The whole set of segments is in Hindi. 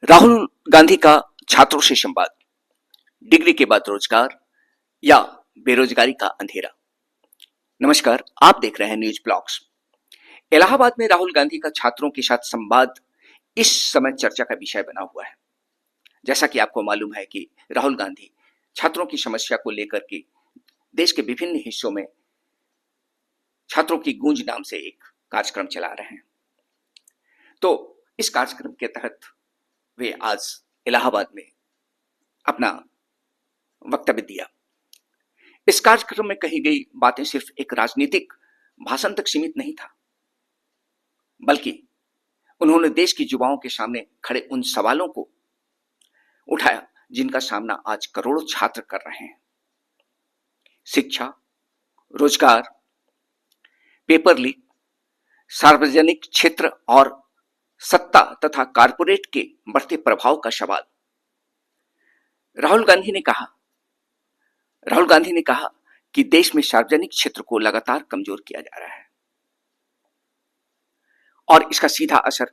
राहुल गांधी का छात्रों से संवाद, डिग्री के बाद रोजगार या बेरोजगारी का अंधेरा। नमस्कार, आप देख रहे हैं न्यूज ब्लॉग्स। इलाहाबाद में राहुल गांधी का छात्रों के साथ संवाद इस समय चर्चा का विषय बना हुआ है। जैसा कि आपको मालूम है कि राहुल गांधी छात्रों की समस्या को लेकर के देश के विभिन्न हिस्सों में छात्रों की गूंज नाम से एक कार्यक्रम चला रहे हैं। तो इस कार्यक्रम के तहत वे आज इलाहाबाद में अपना वक्तव्य दिया। इस कार्यक्रम में कही गई बातें सिर्फ एक राजनीतिक भाषण तक सीमित नहीं था, बल्कि उन्होंने देश के युवाओं के सामने खड़े उन सवालों को उठाया जिनका सामना आज करोड़ों छात्र कर रहे हैं। शिक्षा, रोजगार, पेपर लीक, सार्वजनिक क्षेत्र और सत्ता तथा कारपोरेट के बढ़ते प्रभाव का सवाल। राहुल गांधी ने कहा कि देश में सार्वजनिक क्षेत्र को लगातार कमजोर किया जा रहा है और इसका सीधा असर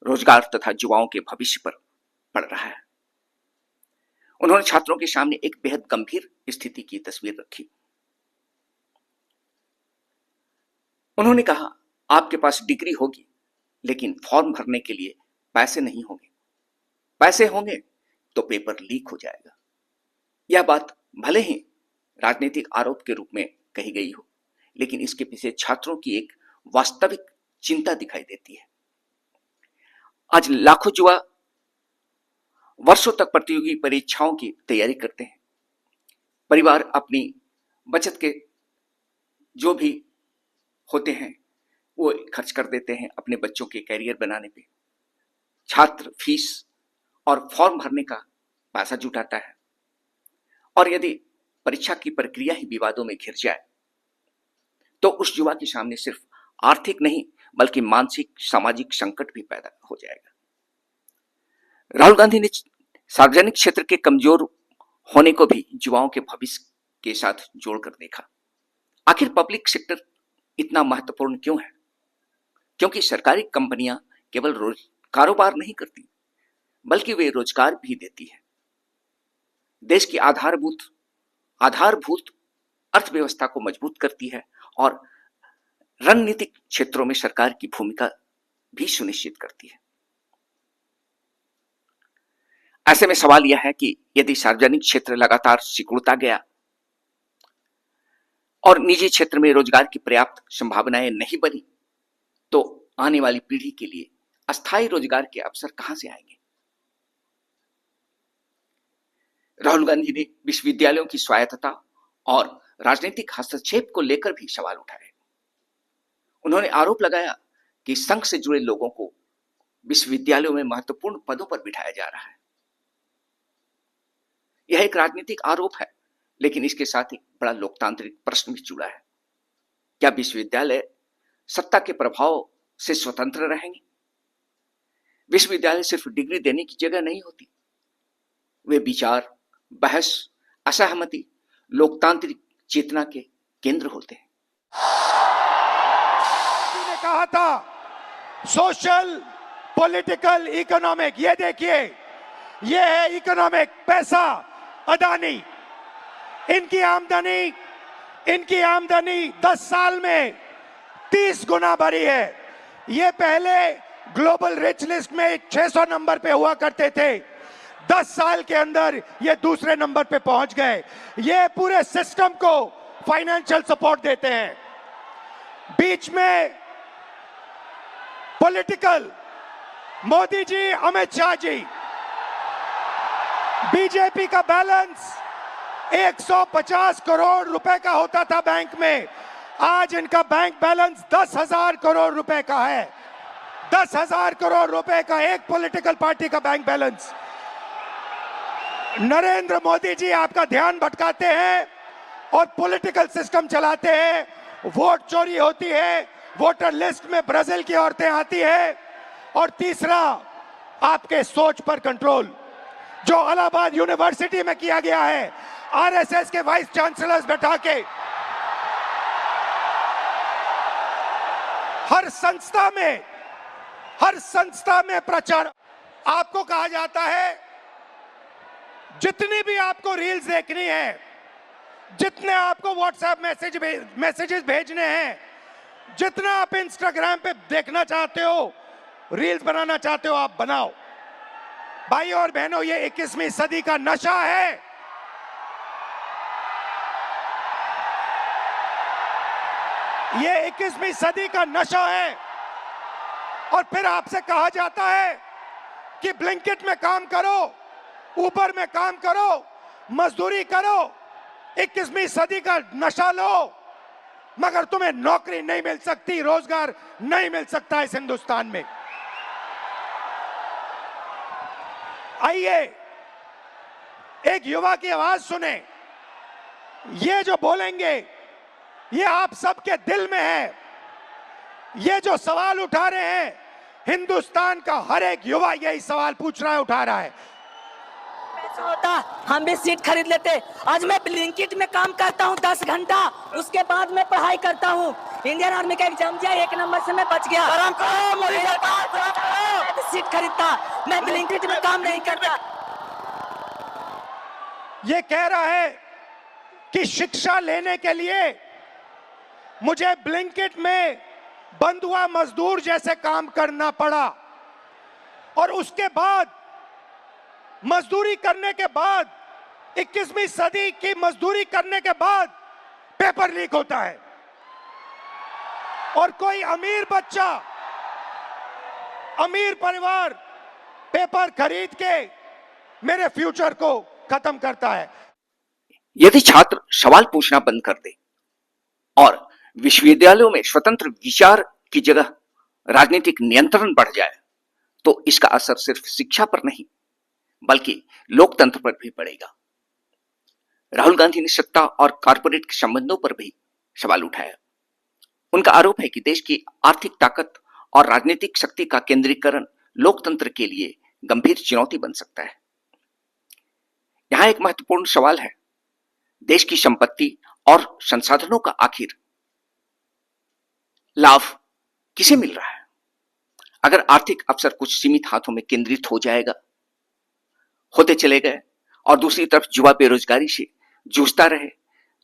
रोजगार तथा युवाओं के भविष्य पर पड़ रहा है। उन्होंने छात्रों के सामने एक बेहद गंभीर स्थिति की तस्वीर रखी। उन्होंने कहा, आपके पास डिग्री होगी लेकिन फॉर्म भरने के लिए पैसे नहीं होंगे। पैसे होंगे तो पेपर लीक हो जाएगा। यह बात भले ही राजनीतिक आरोप के रूप में कही गई हो, लेकिन इसके पीछे छात्रों की एक वास्तविक चिंता दिखाई देती है। आज लाखों युवा वर्षों तक प्रतियोगी परीक्षाओं की तैयारी करते हैं। परिवार अपनी बचत के जो भी होते हैं वो खर्च कर देते हैं अपने बच्चों के कैरियर बनाने पे। छात्र फीस और फॉर्म भरने का पैसा जुटाता है, और यदि परीक्षा की प्रक्रिया ही विवादों में घिर जाए तो उस युवा के सामने सिर्फ आर्थिक नहीं बल्कि मानसिक सामाजिक संकट भी पैदा हो जाएगा। राहुल गांधी ने सार्वजनिक क्षेत्र के कमजोर होने को भी युवाओं के भविष्य के साथ जोड़कर देखा। आखिर पब्लिक सेक्टर इतना महत्वपूर्ण क्यों है? क्योंकि सरकारी कंपनियां केवल कारोबार नहीं करती बल्कि वे रोजगार भी देती है। देश की आधारभूत अर्थव्यवस्था को मजबूत करती है और रणनीतिक क्षेत्रों में सरकार की भूमिका भी सुनिश्चित करती है। ऐसे में सवाल यह है कि यदि सार्वजनिक क्षेत्र लगातार सिकुड़ता गया और निजी क्षेत्र में रोजगार की पर्याप्त संभावनाएं नहीं बनी तो आने वाली पीढ़ी के लिए अस्थायी रोजगार के अवसर कहां से आएंगे? राहुल गांधी ने विश्वविद्यालयों की स्वायत्तता और राजनीतिक हस्तक्षेप को लेकर भी सवाल उठाए। उन्होंने आरोप लगाया कि संघ से जुड़े लोगों को विश्वविद्यालयों में महत्वपूर्ण पदों पर बिठाया जा रहा है। यह एक राजनीतिक आरोप है, लेकिन इसके साथ ही बड़ा लोकतांत्रिक प्रश्न भी जुड़ा है। क्या विश्वविद्यालय सत्ता के प्रभाव से स्वतंत्र रहेंगे? विश्वविद्यालय सिर्फ डिग्री देने की जगह नहीं होती, वे विचार, बहस, असहमति, लोकतांत्रिक चेतना के केंद्र होते हैं। ने कहा था सोशल, पॉलिटिकल, इकोनॉमिक, ये देखिए ये है इकोनॉमिक, पैसा, अदानी, इनकी आमदनी 10 साल में 30 गुना बढ़ी है। ये पहले ग्लोबल रिच लिस्ट में 600 नंबर पे हुआ करते थे, 10 साल के अंदर ये दूसरे नंबर पे पहुंच गए। ये पूरे सिस्टम को फाइनेंशियल सपोर्ट देते हैं। बीच में पॉलिटिकल, मोदी जी, अमित शाह जी, बीजेपी का बैलेंस 150 करोड़ रुपए का होता था बैंक में, आज इनका बैंक बैलेंस 10,000 करोड़ रुपए का है। 10,000 करोड़ रुपए का एक पॉलिटिकल पार्टी का बैंक बैलेंस। नरेंद्र मोदी जी आपका ध्यान भटकाते हैं और पॉलिटिकल सिस्टम चलाते हैं। वोट चोरी होती है, वोटर लिस्ट में ब्राजील की औरतें आती है, और तीसरा आपके सोच पर कंट्रोल, जो इलाहाबाद यूनिवर्सिटी में किया गया है, आरएसएस के वाइस चांसलर्स बैठा के हर संस्था में प्रचार आपको कहा जाता है जितनी भी आपको रील्स देखनी है, जितने आपको व्हाट्सएप मैसेजेस भेजने हैं, जितना आप इंस्टाग्राम पे देखना चाहते हो, रील्स बनाना चाहते हो, आप बनाओ। भाई और बहनों, ये 21वीं सदी का नशा है। ये 21वीं सदी का नशा है। और फिर आपसे कहा जाता है कि ब्लिंकिट में काम करो, ऊबर में काम करो, मजदूरी करो, 21वीं सदी का नशा लो, मगर तुम्हें नौकरी नहीं मिल सकती, रोजगार नहीं मिल सकता इस हिंदुस्तान में। आइए एक युवा की आवाज सुने। ये जो बोलेंगे ये आप सबके दिल में है। ये जो सवाल उठा रहे हैं, हिंदुस्तान का हर एक युवा यही सवाल पूछ रहा है, उठा रहा है। पैसा होता हम भी सीट खरीद लेते। आज मैं ब्लिंकिट में काम करता हूँ 10 घंटा, उसके बाद मैं पढ़ाई करता हूँ। इंडियन आर्मी का एग्जाम दिया, 1 नंबर से मैं बच गया। मैं भी सीट खरीदता, मैं ब्लिंकिट में काम नहीं करता। ये कह रहा है कि शिक्षा लेने के लिए मुझे ब्लिंकिट में बंधुआ मजदूर जैसे काम करना पड़ा, और उसके बाद मजदूरी करने के बाद, 21वीं सदी की मजदूरी करने के बाद पेपर लीक होता है, और कोई अमीर बच्चा, अमीर परिवार पेपर खरीद के मेरे फ्यूचर को खत्म करता है। यदि छात्र सवाल पूछना बंद कर दे और विश्वविद्यालयों में स्वतंत्र विचार की जगह राजनीतिक नियंत्रण बढ़ जाए, तो इसका असर सिर्फ शिक्षा पर नहीं बल्कि लोकतंत्र पर भी पड़ेगा। राहुल गांधी ने सत्ता और कारपोरेट संबंधों पर भी सवाल उठाया। उनका आरोप है कि देश की आर्थिक ताकत और राजनीतिक शक्ति का केंद्रीकरण लोकतंत्र के लिए गंभीर चुनौती बन सकता है। यहां एक महत्वपूर्ण सवाल है, देश की संपत्ति और संसाधनों का आखिर लाभ किसे मिल रहा है? अगर आर्थिक अवसर कुछ सीमित हाथों में केंद्रित होते चले गए और दूसरी तरफ युवा बेरोजगारी से जूझता रहे,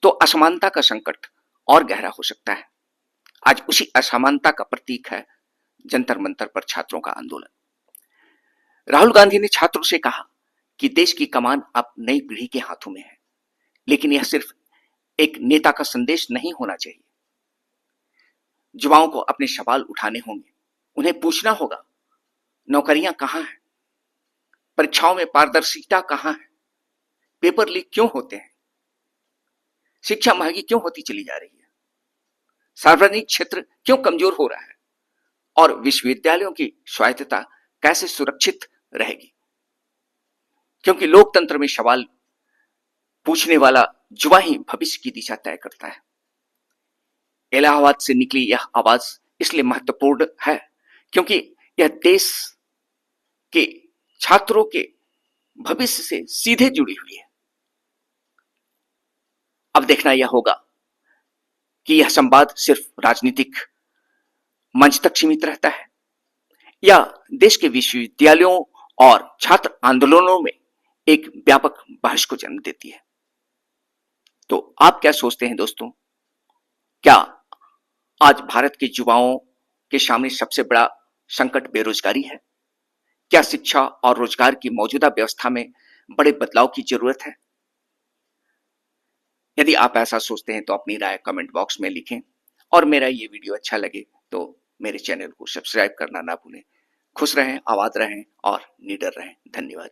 तो असमानता का संकट और गहरा हो सकता है। आज उसी असमानता का प्रतीक है जंतर मंतर पर छात्रों का आंदोलन। राहुल गांधी ने छात्रों से कहा कि देश की कमान अब नई पीढ़ी के हाथों में है, लेकिन यह सिर्फ एक नेता का संदेश नहीं होना चाहिए। युवाओं को अपने सवाल उठाने होंगे, उन्हें पूछना होगा, नौकरियां कहां हैं? परीक्षाओं में पारदर्शिता कहां है? पेपर लीक क्यों होते हैं? शिक्षा महंगी क्यों होती चली जा रही है? सार्वजनिक क्षेत्र क्यों कमजोर हो रहा है? और विश्वविद्यालयों की स्वायत्तता कैसे सुरक्षित रहेगी? क्योंकि लोकतंत्र में सवाल पूछने वाला युवा ही भविष्य की दिशा तय करता है। इलाहाबाद से निकली यह आवाज इसलिए महत्वपूर्ण है क्योंकि यह देश के छात्रों के भविष्य से सीधे जुड़ी हुई है। अब देखना यह होगा कि यह संवाद सिर्फ राजनीतिक मंच तक सीमित रहता है या देश के विश्वविद्यालयों और छात्र आंदोलनों में एक व्यापक बहस को जन्म देती है। तो आप क्या सोचते हैं दोस्तों? क्या आज भारत के युवाओं के सामने सबसे बड़ा संकट बेरोजगारी है? क्या शिक्षा और रोजगार की मौजूदा व्यवस्था में बड़े बदलाव की जरूरत है? यदि आप ऐसा सोचते हैं तो अपनी राय कमेंट बॉक्स में लिखें, और मेरा ये वीडियो अच्छा लगे तो मेरे चैनल को सब्सक्राइब करना ना भूलें। खुश रहें, आबाद रहें और निडर रहें। धन्यवाद।